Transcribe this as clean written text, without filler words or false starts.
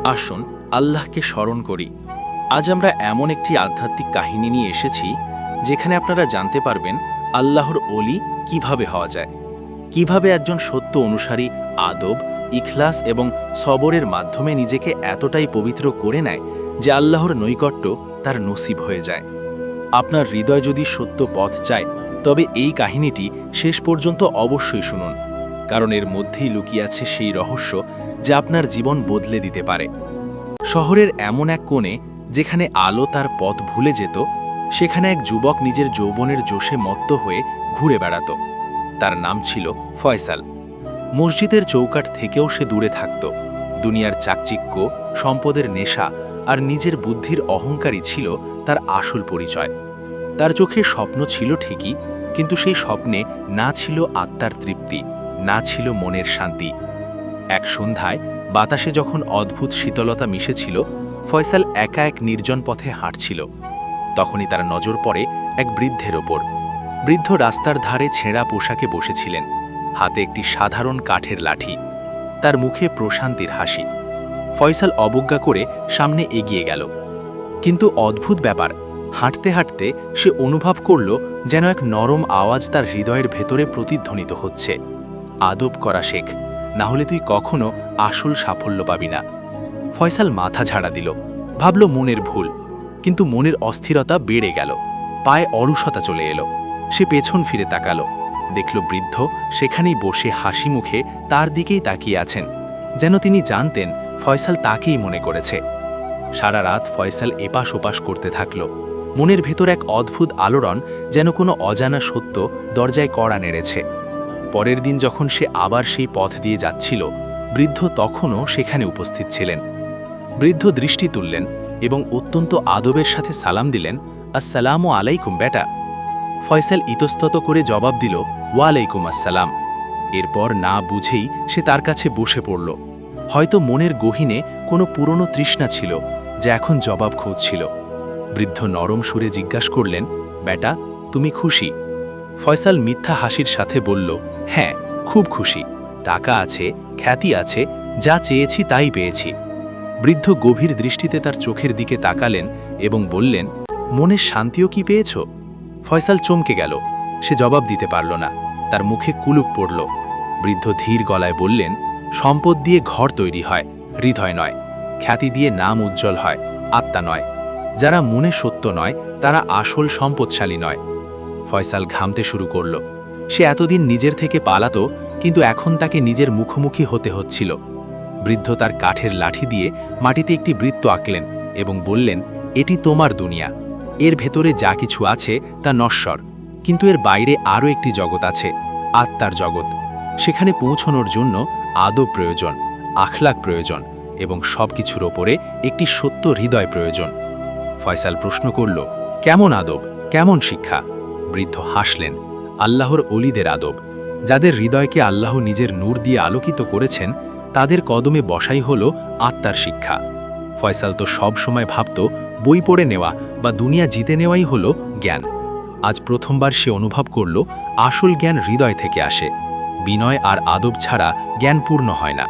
আসুন আল্লাহকে স্মরণ করি। আজ আমরা এমন একটি আধ্যাত্মিক কাহিনী নিয়ে এসেছি যেখানে আপনারা জানতে পারবেন আল্লাহর ওলি কিভাবে হওয়া যায়, কিভাবে একজন সত্য অনুসারী আদব, ইখলাস এবং সবরের মাধ্যমে নিজেকে এতটাই পবিত্র করে নেয় যে আল্লাহর নৈকট্য তার নসিব হয়ে যায়। আপনার হৃদয় যদি সত্য পথ চায় তবে এই কাহিনীটি শেষ পর্যন্ত অবশ্যই শুনুন, কারণ এর মধ্যেই লুকিয়ে আছে সেই রহস্য যা আপনার জীবন বদলে দিতে পারে। শহরের এমন এক কোণে যেখানে আলো তার পথ ভুলে যেত, সেখানে এক যুবক নিজের যৌবনের জোশে মত্ত হয়ে ঘুরে বেড়াত। তার নাম ছিল ফয়সাল। মসজিদের চৌকাঠ থেকেও সে দূরে থাকত। দুনিয়ার চাকচিক্য, সম্পদের নেশা আর নিজের বুদ্ধির অহংকারই ছিল তার আসল পরিচয়। তার চোখে স্বপ্ন ছিল ঠিকই, কিন্তু সেই স্বপ্নে না ছিল আত্মার তৃপ্তি, না ছিল মনের শান্তি। এক সন্ধ্যায় বাতাসে যখন অদ্ভুত শীতলতা মিশেছিল, ফয়সাল একা এক নির্জন পথে হাঁটছিল। তখনই তার নজর পড়ে এক বৃদ্ধের ওপর। বৃদ্ধ রাস্তার ধারে ছেঁড়া পোশাকে বসেছিলেন, হাতে একটি সাধারণ কাঠের লাঠি, তার মুখে প্রশান্তির হাসি। ফয়সাল অবজ্ঞা করে সামনে এগিয়ে গেল। কিন্তু অদ্ভুত ব্যাপার, হাঁটতে হাঁটতে সে অনুভব করল যেন এক নরম আওয়াজ তার হৃদয়ের ভেতরে প্রতিধ্বনিত হচ্ছে, আদব করা শেখ, না হলে তুই কখনো আসল সাফল্য পাবি না। ফয়সাল মাথা ঝাড়া দিল, ভাবল মনের ভুল, কিন্তু মনের অস্থিরতা বেড়ে গেল। পায়ে অলসতা চলে এলো। সে পেছন ফিরে তাকালো, দেখল বৃদ্ধ সেখানেই বসে হাসি মুখে তার দিকেই তাকিয়ে আছেন, যেন তিনি জানতেন ফয়সাল তাকেই মনে করেছে। সারা রাত ফয়সাল এপাশ ওপাশ করতে থাকল। মনের ভেতর এক অদ্ভুত আলোড়ন, যেন কোনো অজানা সত্য দরজায় কড়া নেড়েছে। পরের দিন যখন সে আবার সেই পথ দিয়ে যাচ্ছিল, বৃদ্ধ তখনও সেখানে উপস্থিত ছিলেন। বৃদ্ধ দৃষ্টি তুললেন এবং অত্যন্ত আদবের সাথে সালাম দিলেন, আসসালামু আলাইকুম বেটা। ফয়সাল ইতস্তত করে জবাব দিল, ওয়ালাইকুম আসসালাম। এরপর না বুঝেই সে তার কাছে বসে পড়ল। হয়তো মনের গহীনে কোনো পুরনো তৃষ্ণা ছিল যা এখন জবাব খুঁজছিল। বৃদ্ধ নরম সুরে জিজ্ঞাসা করলেন, বেটা, তুমি খুশি? ফয়সাল মিথ্যা হাসির সাথে বলল, হ্যাঁ, খুব খুশি। টাকা আছে, খ্যাতি আছে, যা চেয়েছি তাই পেয়েছি। বৃদ্ধ গভীর দৃষ্টিতে তার চোখের দিকে তাকালেন এবং বললেন, মনের শান্তিও কি পেয়েছ? ফয়সাল চমকে গেল। সে জবাব দিতে পারল না, তার মুখে কুলুপ পড়ল। বৃদ্ধ ধীর গলায় বললেন, সম্পদ দিয়ে ঘর তৈরি হয়, হৃদয় নয়। খ্যাতি দিয়ে নাম উজ্জ্বল হয়, আত্মা নয়। যারা মনে সত্য নয় তারা আসল সম্পদশালী নয়। ফয়সাল ঘামতে শুরু করল। সে এতদিন নিজের থেকে পালাতো, কিন্তু এখন তাকে নিজের মুখোমুখি হতে হচ্ছিল। বৃদ্ধ তার কাঠের লাঠি দিয়ে মাটিতে একটি বৃত্ত আঁকলেন এবং বললেন, এটি তোমার দুনিয়া। এর ভেতরে যা কিছু আছে তা নশ্বর, কিন্তু এর বাইরে আরও একটি জগৎ আছে, আত্মার জগৎ। সেখানে পৌঁছানোর জন্য আদব প্রয়োজন, আখলাক প্রয়োজন এবং সবকিছুর ওপরে একটি সত্য হৃদয় প্রয়োজন। ফয়সাল প্রশ্ন করল, কেমন আদব, কেমন শিক্ষা? বৃদ্ধ হাসলেন, আল্লাহর অলিদের আদব। যাদের হৃদয়কে আল্লাহ নিজের নূর দিয়ে আলোকিত করেছেন, তাদের কদমে বসাই হল আত্মার শিক্ষা। ফয়সাল তো সব সময় ভাবত বই পড়ে নেওয়া বা দুনিয়া জিতে নেওয়াই হল জ্ঞান। আজ প্রথমবার সে অনুভব করল আসল জ্ঞান হৃদয় থেকে আসে। বিনয় আর আদব ছাড়া জ্ঞান পূর্ণ হয় না।